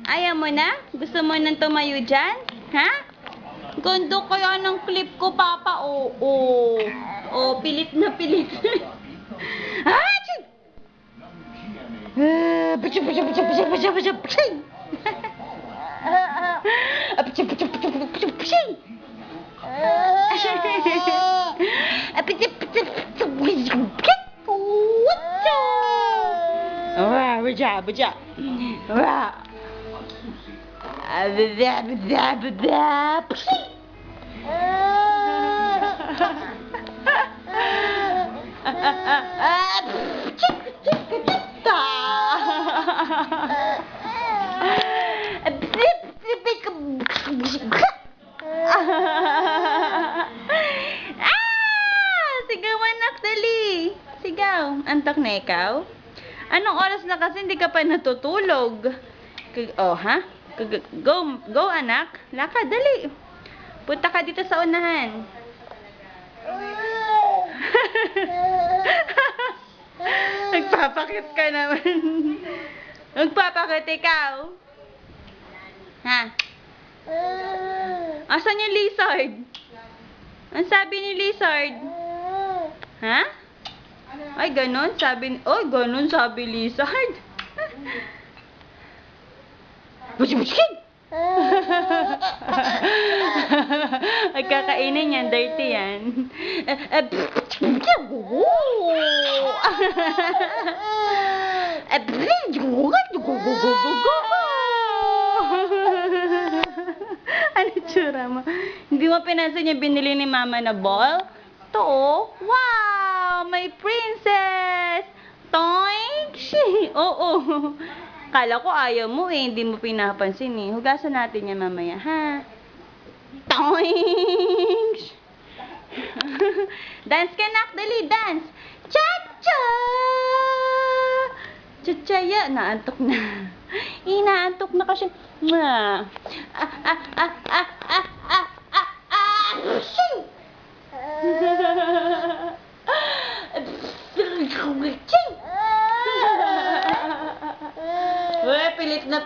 Ayaw mo na? Gusto mo nang tumayo dyan? Ha? Ganda kaya ng clip ko, Papa. Pilit na pilit. Achoo! Baja. Sigawan, anak, dali. Sigaw. Antok na ikaw? Anong oras na kasi hindi ka pa natutulog? Ha? Go, anak. Lakad, dali. Punta ka dito sa unahan. Nagpapakit ka naman. Nagpapakit ikaw. Ha? Asan yung lizard? Ang sabi ni lizard? Ha? Ay, ganun sabi lizard. Ay, kakainin yan. Dirty yan. Ano tsura mo? Hindi mo pinansin yung binili ni Mama na ball? Ito, oh. Wow! May princess! Toink! Oo. Kala ko ayaw mo eh. Hindi mo pinapansin eh. Hugasan natin yan mamaya, ha? Toink! Dance ka, nak. Dali, dance! Cha-cha! Cha-cha-ya. Naantok na. Inaantok na kasi.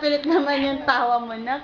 Pilit naman yung tawa mo, nak.